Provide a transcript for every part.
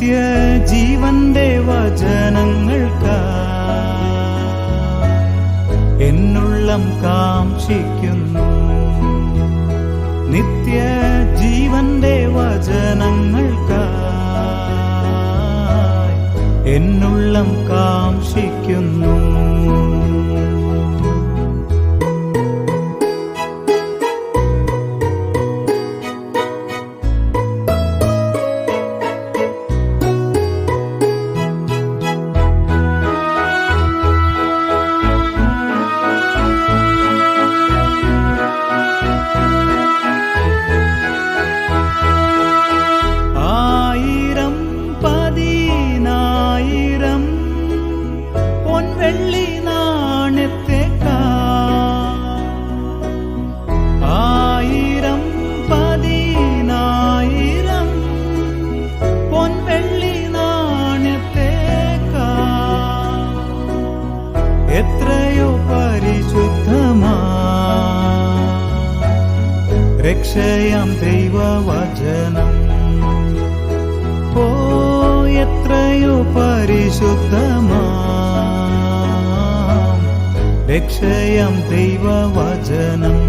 നിത്യജീവന്റെ വചനങ്ങൾക്കായി എന്നുള്ളം കാംക്ഷിക്കുന്നു. നിത്യജീവന്റെ വചനങ്ങൾക്കായി എന്നുള്ളം കാംക്ഷിക്കുന്നു. എത്രയോ പരിശുദ്ധമാ രക്ഷയാം ദൈവവചനം. ഓ എത്രയോ പരിശുദ്ധമാ രക്ഷയാം ദൈവവചനം.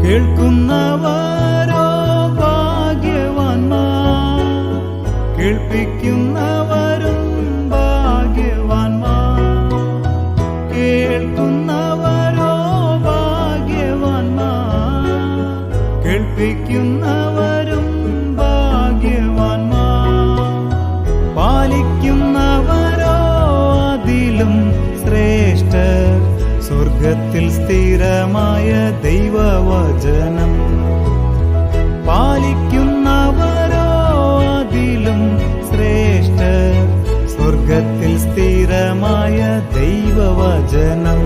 കേൾക്കുന്നവരോ ഭാഗ്യവാന്മാർ, കേൾപ്പിക്കുന്നവരും ഭാഗ്യവാന്മാർ. കേൾക്കുന്നവരോ ഭാഗ്യവാന്മാർ, കേൾപ്പിക്കുന്നവരും ഭാഗ്യവാന്മാർ. പാലിക്കുന്നവരോ അതിലും ശ്രേഷ്ഠർ, സ്വർഗത്തിൽ സ്ഥിരമായ ദൈവവചനം. പാലിക്കുന്നവരോ അതിലും ശ്രേഷ്ഠർ, സ്വർഗത്തിൽ സ്ഥിരമായ ദൈവവചനം.